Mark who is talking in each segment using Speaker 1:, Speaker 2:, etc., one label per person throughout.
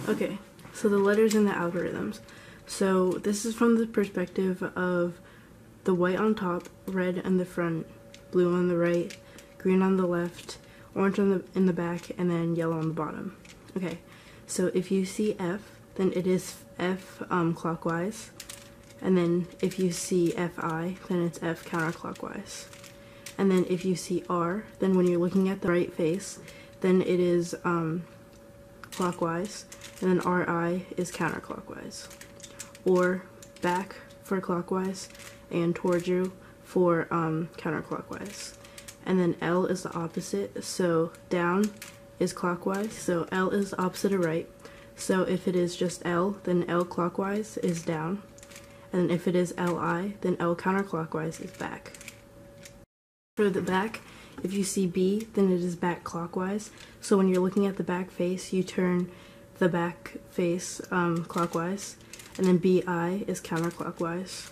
Speaker 1: Okay, so the letters and the algorithms. So this is from the perspective of the white on top, red on the front, blue on the right, green on the left, orange in the back, and then yellow on the bottom. Okay, so if you see F, then it is F clockwise, and then if you see Fi, then it's F counterclockwise. And then if you see R, then when you're looking at the right face, then it is clockwise, and then Ri is counterclockwise. Or back for clockwise, and towards you for counterclockwise. And then L is the opposite, so down is clockwise, so L is opposite of right. So if it is just L, then L clockwise is down. And if it is Li, then L counterclockwise is back. For the back, if you see B, then it is back clockwise. So when you're looking at the back face, you turn the back face clockwise, and then BI is counterclockwise.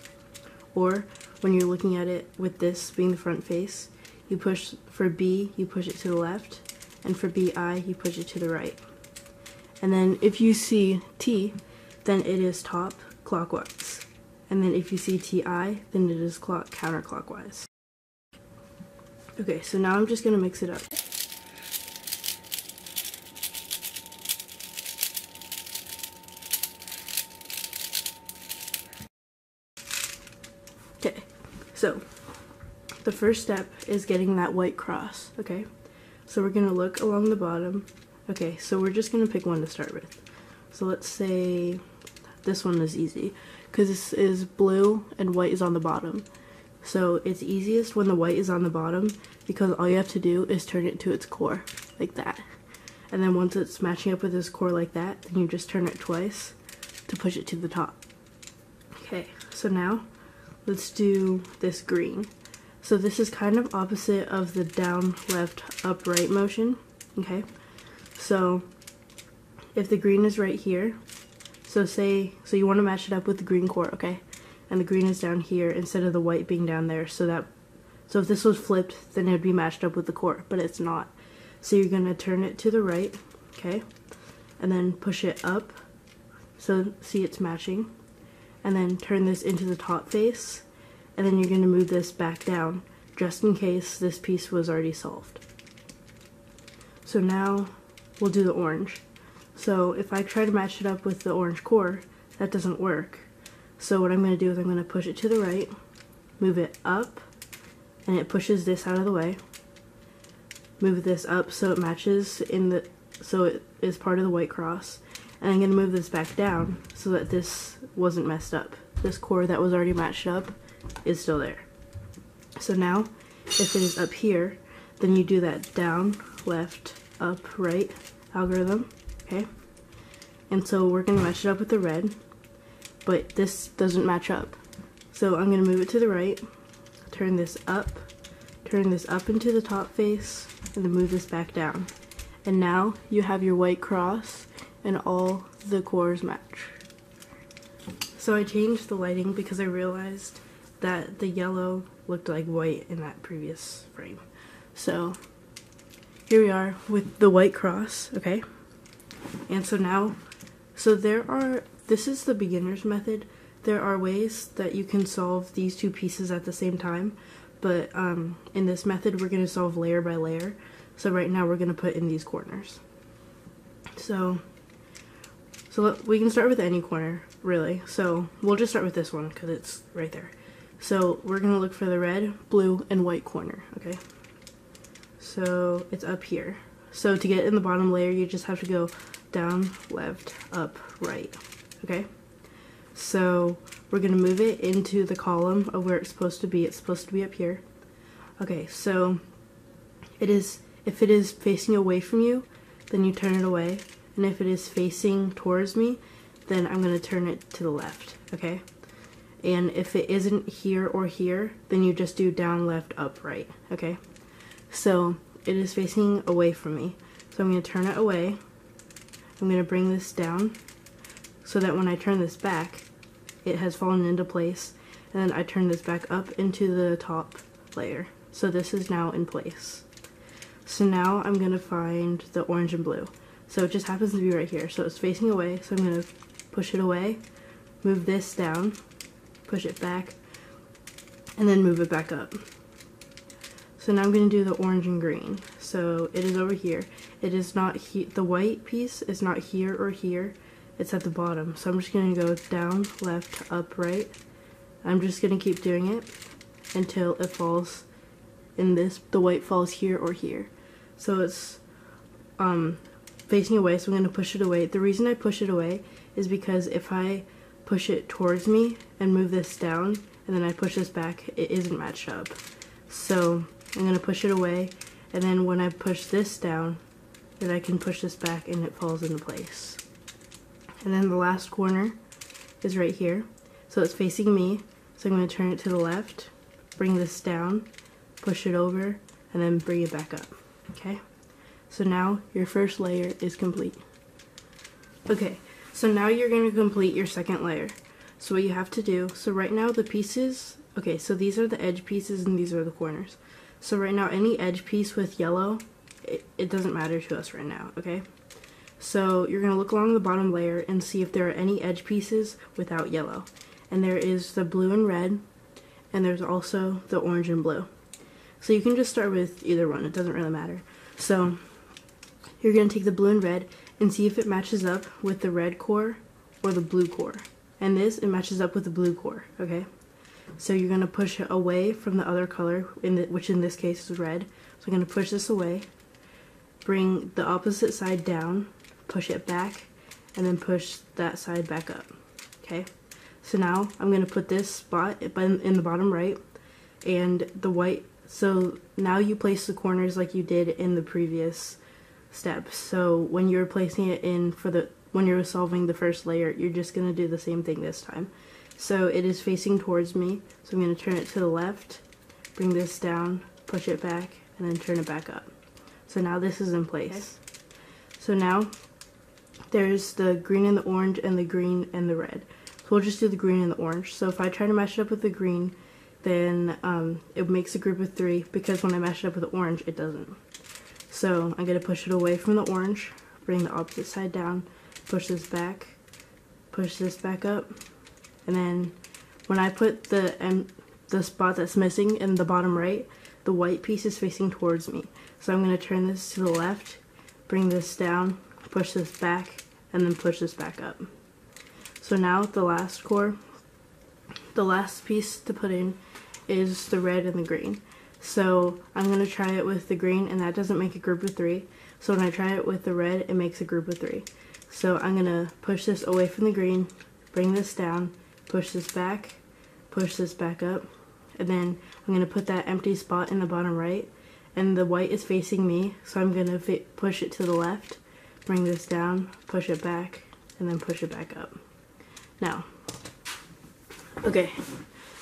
Speaker 1: Or when you're looking at it with this being the front face, you push for B, you push it to the left, and for BI, you push it to the right. And then if you see T, then it is top clockwise. And then if you see TI, then it is counterclockwise. Okay, so now I'm just gonna mix it up. Okay, so the first step is getting that white cross, okay? So we're gonna look along the bottom. Okay, so we're just gonna pick one to start with. So let's say this one is easy, because this is blue and white is on the bottom. So it's easiest when the white is on the bottom, because all you have to do is turn it to its core, like that. And then once it's matching up with its core like that, then you just turn it twice to push it to the top. Okay, so now let's do this green. So this is kind of opposite of the down, left, up, right motion, okay? So if the green is right here, so you want to match it up with the green core, okay? And the green is down here instead of the white being down there, so if this was flipped, then it would be matched up with the core, but it's not. So you're gonna turn it to the right, okay? And then push it up, so see it's matching. And then turn this into the top face, and then you're gonna move this back down, just in case this piece was already solved. So now we'll do the orange. So if I try to match it up with the orange core, that doesn't work. So what I'm going to do is I'm going to push it to the right, move it up, and it pushes this out of the way. Move this up so it matches so it is part of the white cross. And I'm going to move this back down so that this wasn't messed up. This core that was already matched up is still there. So now, if it is up here, then you do that down, left, up, right algorithm, okay? And so we're going to match it up with the red, but this doesn't match up. So I'm going to move it to the right, turn this up into the top face, and then move this back down. And now you have your white cross and all the cores match. So I changed the lighting because I realized that the yellow looked like white in that previous frame. So here we are with the white cross, okay? And so now, this is the beginner's method. There are ways that you can solve these two pieces at the same time, but in this method we're going to solve layer by layer. So right now we're going to put in these corners. So we can start with any corner, really. So we'll just start with this one because it's right there. So we're going to look for the red, blue, and white corner, okay? So it's up here. So to get in the bottom layer, you just have to go down, left, up, right, okay? So we're going to move it into the column of where it's supposed to be. It's supposed to be up here. Okay, so if it is facing away from you, then you turn it away. And if it is facing towards me, then I'm going to turn it to the left, okay? And if it isn't here or here, then you just do down, left, up, right, okay? So it is facing away from me. So I'm going to turn it away. I'm going to bring this down so that when I turn this back, it has fallen into place. And then I turn this back up into the top layer. So this is now in place. So now I'm going to find the orange and blue. So it just happens to be right here. So it's facing away, so I'm going to push it away, move this down, push it back, and then move it back up. So now I'm going to do the orange and green. So it is over here. It is not the white piece is not here or here. It's at the bottom. So I'm just going to go down, left, up, right. I'm just going to keep doing it until it falls in this. The white falls here or here. So it's facing away, so I'm going to push it away. The reason I push it away is because if I push it towards me and move this down and then I push this back, it isn't matched up. So I'm going to push it away, and then when I push this down, then I can push this back and it falls into place. And then the last corner is right here. So it's facing me, so I'm going to turn it to the left, bring this down, push it over, and then bring it back up. Okay? So now your first layer is complete. Okay, so now you're going to complete your second layer. So what you have to do, so right now the pieces, okay, so these are the edge pieces and these are the corners. So right now any edge piece with yellow, it doesn't matter to us right now, okay? So you're going to look along the bottom layer and see if there are any edge pieces without yellow. And there is the blue and red, and there's also the orange and blue. So you can just start with either one, it doesn't really matter. So you're going to take the blue and red and see if it matches up with the red core or the blue core. And this, it matches up with the blue core, okay? So you're going to push it away from the other color, which in this case is red. So I'm going to push this away, bring the opposite side down, push it back, and then push that side back up, okay? So now I'm going to put this spot in the bottom right, and the white, so now you place the corners like you did in the previous steps. So when you're placing it in when you're solving the first layer, you're just going to do the same thing this time. So it is facing towards me, so I'm going to turn it to the left, bring this down, push it back, and then turn it back up. So now this is in place. Okay. So now there's the green and the orange and the green and the red. So we'll just do the green and the orange. So if I try to match it up with the green, then it makes a group of 3, because when I match it up with the orange, it doesn't. So I'm going to push it away from the orange, bring the opposite side down, push this back up, and then when I put the spot that's missing in the bottom right, the white piece is facing towards me. So I'm going to turn this to the left, bring this down, push this back, and then push this back up. So now the last piece to put in is the red and the green. So I'm going to try it with the green, and that doesn't make a group of 3. So when I try it with the red, it makes a group of 3. So I'm going to push this away from the green, bring this down, push this back up, and then I'm going to put that empty spot in the bottom right, and the white is facing me, so I'm going to push it to the left, bring this down, push it back, and then push it back up. Now, okay,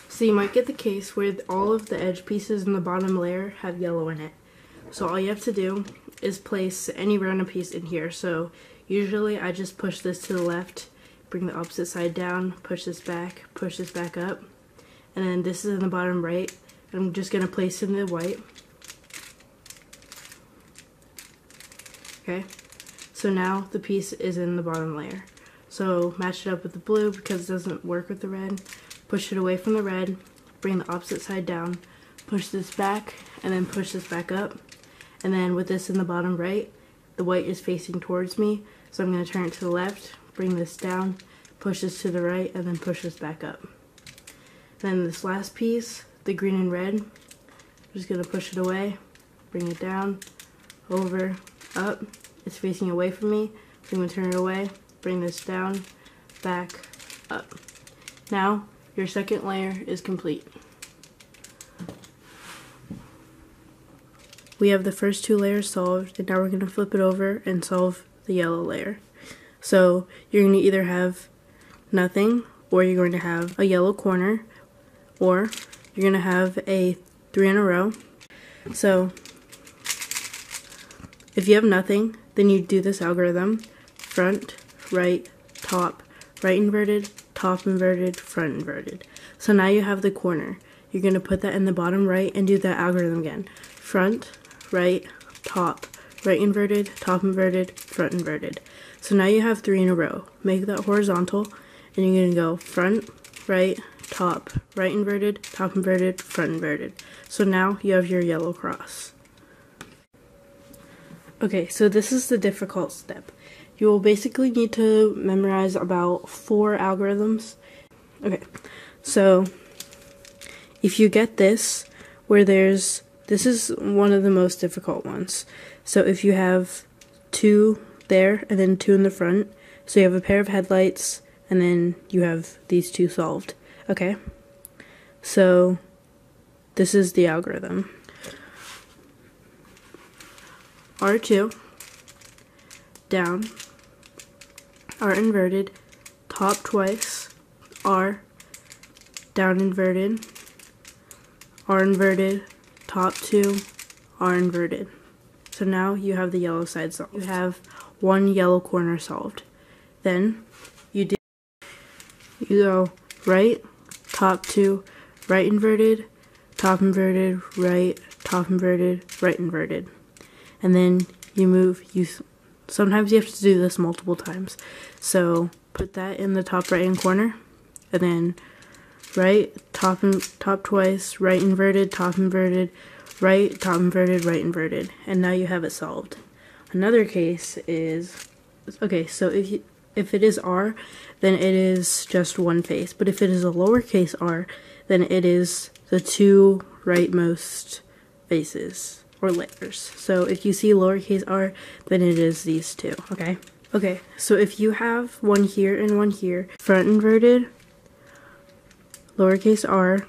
Speaker 1: so you might get the case where all of the edge pieces in the bottom layer have yellow in it. So all you have to do is place any random piece in here. So usually I just push this to the left, bring the opposite side down, push this back up, and then this is in the bottom right. I'm just going to place in the white. Okay, so now the piece is in the bottom layer. So match it up with the blue because it doesn't work with the red. Push it away from the red, bring the opposite side down, push this back, and then push this back up. And then with this in the bottom right, the white is facing towards me, so I'm going to turn it to the left, bring this down, push this to the right, and then push this back up. Then this last piece, the green and red, I'm just going to push it away, bring it down, over, up. It's facing away from me, so I'm going to turn it away, bring this down, back, up. Now, your second layer is complete. We have the first 2 layers solved, and now we're going to flip it over and solve the yellow layer. So you're going to either have nothing, or you're going to have a yellow corner, or you're going to have a 3 in a row. So if you have nothing, then you do this algorithm: front, right, top, right inverted, top inverted, front inverted. So now you have the corner. You're going to put that in the bottom right and do that algorithm again: front, right, top, right inverted, top inverted, front inverted. So now you have 3 in a row. Make that horizontal, and you're gonna go front, right, top, right inverted, top inverted, front inverted. So now you have your yellow cross. Okay, so this is the difficult step. You will basically need to memorize about 4 algorithms. Okay, so if you get this, where this is one of the most difficult ones. So if you have 2 there and then 2 in the front, so you have a pair of headlights and then you have these 2 solved. Okay, so this is the algorithm. R2, down, R inverted, top twice, R, down inverted, R inverted, top 2, R inverted. So now you have the yellow side solved. You have 1 yellow corner solved. Then you go right, top 2, right inverted, top inverted, right, top inverted, right inverted. And then you move, sometimes you have to do this multiple times. So put that in the top right hand corner, and then right, top twice, right inverted, top inverted, right, top inverted, right inverted. And now you have it solved. Another case is, okay, so if it is R, then it is just one face. But if it is a lowercase r, then it is the 2 rightmost faces or layers. So if you see lowercase r, then it is these 2, okay? Okay, so if you have one here and one here, front inverted, lowercase r,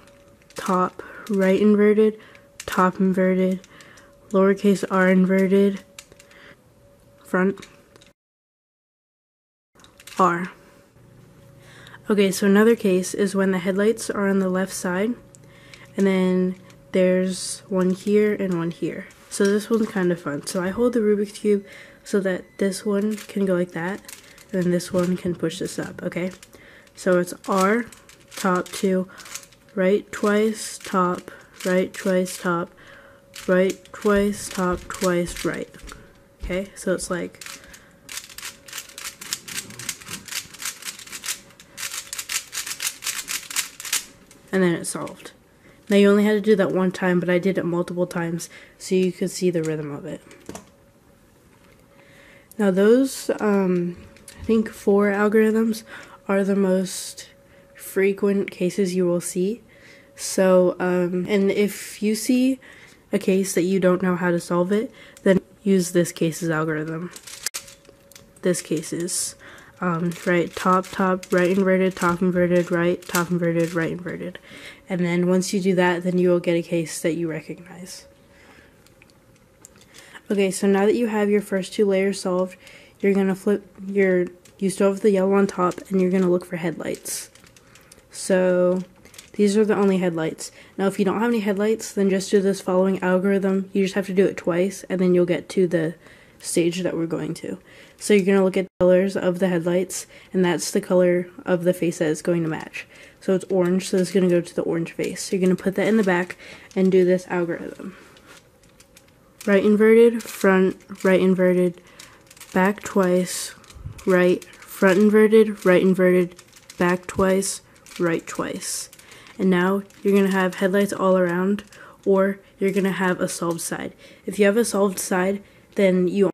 Speaker 1: top, right inverted, top inverted, lowercase r inverted, front, R. Okay, so another case is when the headlights are on the left side, and then there's one here and one here. So this one's kind of fun. So I hold the Rubik's Cube so that this one can go like that, and then this one can push this up, okay? So it's R, top 2, right twice, top, right twice, top, right twice, top, twice, right. Okay, so it's like, and then it's solved. Now you only had to do that one time, but I did it multiple times so you could see the rhythm of it. Now those, I think 4 algorithms are the most frequent cases you will see. So, and if you see a case that you don't know how to solve it, then use this case's algorithm. This case is right, top, right inverted, top inverted, right, top inverted, right inverted. And then once you do that, then you will get a case that you recognize. Okay, so now that you have your first 2 layers solved, you're gonna you still have the yellow on top, and you're gonna look for headlights. So these are the only headlights. Now if you don't have any headlights, then just do this following algorithm. You just have to do it twice, and then you'll get to the stage that we're going to. So you're going to look at the colors of the headlights, and that's the color of the face that it's going to match. So it's orange, so it's going to go to the orange face. So you're going to put that in the back and do this algorithm. Right inverted, front, right inverted, back twice, right, front inverted, right inverted, back twice, right twice. And now you're going to have headlights all around, or you're going to have a solved side. If you have a solved side, then you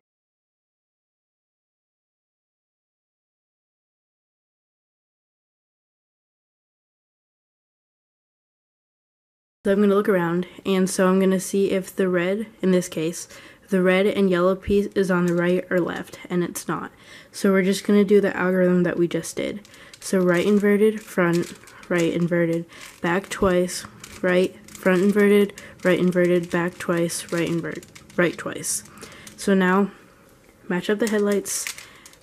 Speaker 1: So I'm going to look around, and so I'm going to see if the red, in this case, the red and yellow piece is on the right or left, and it's not. So we're just going to do the algorithm that we just did. So right inverted, front, right inverted, back twice, right, front inverted, back twice, right twice. So now match up the headlights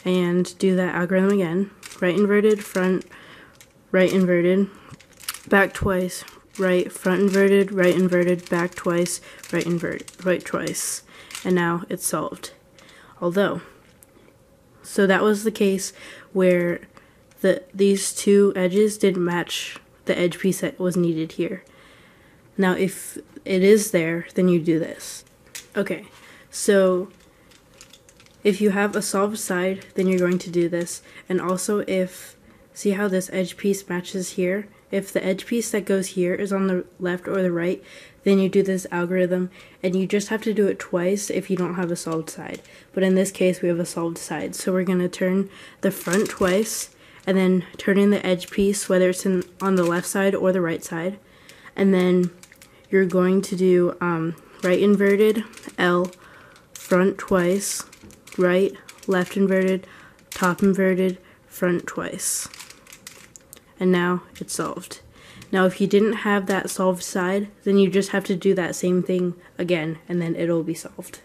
Speaker 1: and do that algorithm again. Right inverted, front, right inverted, back twice, right, front inverted, back twice, right twice. And now it's solved. Although, so that was the case where these 2 edges didn't match the edge piece that was needed here. Now if it is there, then you do this. Okay, so if you have a solved side, then you're going to do this. And also see how this edge piece matches here? If the edge piece that goes here is on the left or the right, then you do this algorithm, and you just have to do it twice if you don't have a solved side. But in this case, we have a solved side. So we're going to turn the front twice, and then turn in the edge piece, whether it's on the left side or the right side. And then you're going to do right inverted, L, front twice, right, left inverted, top inverted, front twice. And now it's solved. Now if you didn't have that solved side, then you just have to do that same thing again, and then it'll be solved.